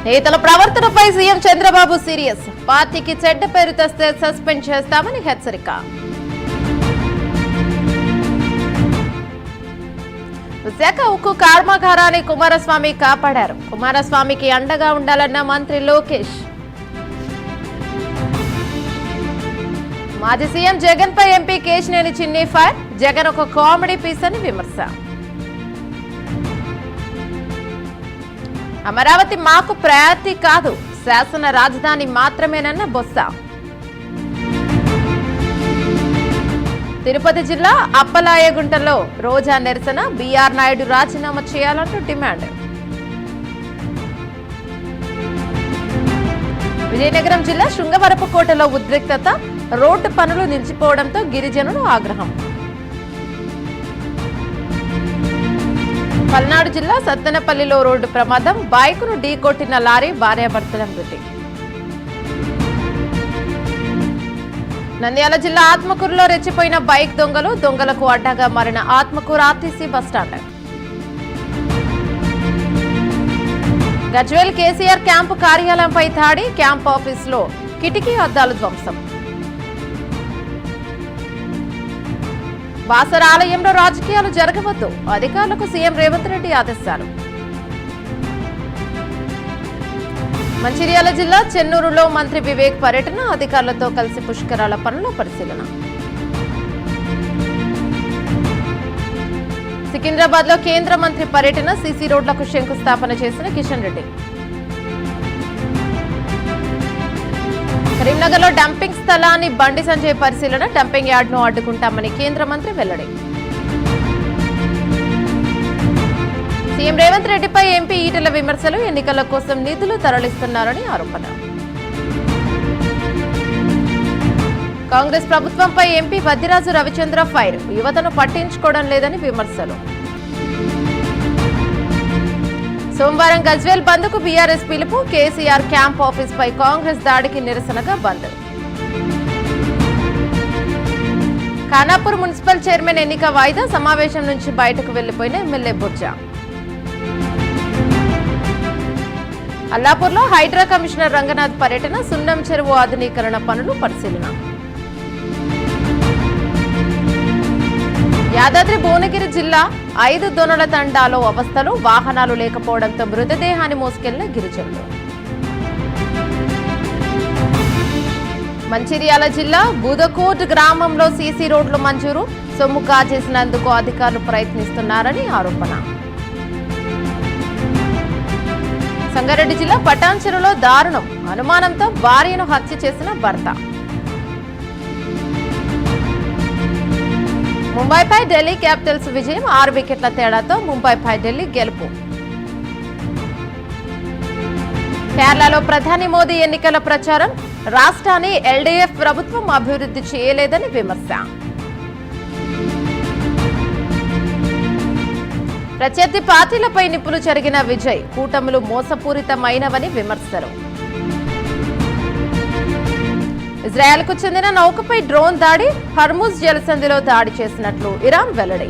నేతల ప్రవర్తనపై CM Chandrababu serious. పార్టీకి చెడ్డ పేరు తెస్తే సస్పెండ్ చేస్తామని హెచ్చరిక. విశాఖ ఉక్కు కర్మాగారాన్ని కుమారస్వామి కాపాడారు. కుమారస్వామికి అండగా ఉండాలన్న మంత్రి లోకేష్. మాజీ సీఎం జగన్ పై ఎంపీ కేశినేని చిన్ని ఫైర్. జగన్ ఒక కామెడీ పీస్ అని విమర్శ. అమరావతి మాకు ప్రయారిటీ కాదు, శాసన రాజధాని మాత్రమేనన్న బొత్స. తిరుపతి జిల్లా అప్పలాయగుంటలో రోజా నిరసన. బీఆర్ నాయుడు రాజీనామా చేయాలంటూ డిమాండ్. విజయనగరం జిల్లా శృంగవరపుకోటలో ఉద్రిక్తత. రోడ్డు పనులు నిలిచిపోవడంతో గిరిజనులు ఆగ్రహం. పల్నాడు జిల్లా సత్తెనపల్లిలో రోడ్డు ప్రమాదం. బైకును ఢీకొట్టిన లారీ. భార్యాభర్తల మృతి. నంద్యాల జిల్లా ఆత్మకూరులో రెచ్చిపోయిన బైక్ దొంగలు. దొంగలకు అడ్డాగా మారిన Atmakur RTC bus stand. Gajwel KCR camp కార్యాలయంపై దాడి. క్యాంప్ ఆఫీసులో కిటికీ అద్దాలు ధ్వంసం. బాసర ఆలయంలో రాజకీయాలు జరగవద్దు. అధికారులకు సీఎం రేవంత్ రెడ్డి ఆదేశాలు. మంచిర్యాల జిల్లా చెన్నూరులో మంత్రి వివేక్ పర్యటన. అధికారులతో కలిసి పుష్కరాల పనుల పరిశీలన. సికింద్రాబాద్ లో కేంద్ర మంత్రి పర్యటన. సీసీ రోడ్లకు శంకుస్థాపన చేసిన కిషన్ రెడ్డి. కరీంనగర్ లో డంపింగ్ స్థలాన్ని బండి సంజయ్ పరిశీలన. డంపింగ్ యార్డ్ ను అడ్డుకుంటామని కేంద్ర మంత్రి వెల్లడి. సీఎం రేవంత్ రెడ్డిపై ఎంపీ ఈటెల విమర్శలు. ఎన్నికల కోసం నిధులు తరలిస్తున్నారని ఆరోపణ. కాంగ్రెస్ ప్రభుత్వంపై ఎంపీ వద్దిరాజు రవిచంద్ర ఫైర్. యువతను పట్టించుకోవడం లేదని విమర్శలు. సోమవారం గజ్వేల్ బంద్ కు బీఆర్ఎస్ పిలుపు. కేసీఆర్ క్యాంప్ ఆఫీస్ పై కాంగ్రెస్ దాడికి నిరసనగా బంద్. ఖానాపూర్ మున్సిపల్ చైర్మన్ ఎన్నిక వాయిదా. సమావేశం నుంచి బయటకు వెళ్లిపోయిన ఎమ్మెల్యే బుర్జా. అల్లాపూర్లో హైడ్రా కమిషనర్ రంగనాథ్ పర్యటన. సున్నం చెరువు ఆధునీకరణ పనులు పరిశీలన. యాదాద్రి భువనగిరి జిల్లా 5 దొనల తండాలో అవస్థలు. వాహనాలు లేకపోవడంతో మృతదేహాన్ని మోసుకెళ్లిన గిరిజనులు. మంచిర్యాల జిల్లా బూదకోట్ గ్రామంలో సీసీ రోడ్లు మంజూరు. సొమ్ము కాజేసినందుకు అధికారులు ప్రయత్నిస్తున్నారని ఆరోపణ. సంగారెడ్డి జిల్లా పటాన్చెరులో దారుణం. అనుమానంతో భార్యను హత్య చేసిన భర్త. ముంబైపై ఢిల్లీ క్యాపిటల్స్ విజయం. 6 వికెట్ల తేడాతో ముంబైపై ఢిల్లీ గెలుపు. కేరళలో ప్రధాని మోదీ ఎన్నికల ప్రచారం. రాష్ట్రాన్ని ఎల్డీఎఫ్ ప్రభుత్వం అభివృద్ధి చేయలేదని విమర్శ. ప్రత్యర్థి పార్టీలపై నిప్పులు చెరిగిన విజయ్. కూటములు మోసపూరితమైనవని విమర్శలు. ఇజ్రాయెల్కు చెందిన నౌకపై డ్రోన్ దాడి. హర్ముజ్ జలసంధిలో దాడి చేసినట్లు ఇరాన్ వెల్లడి.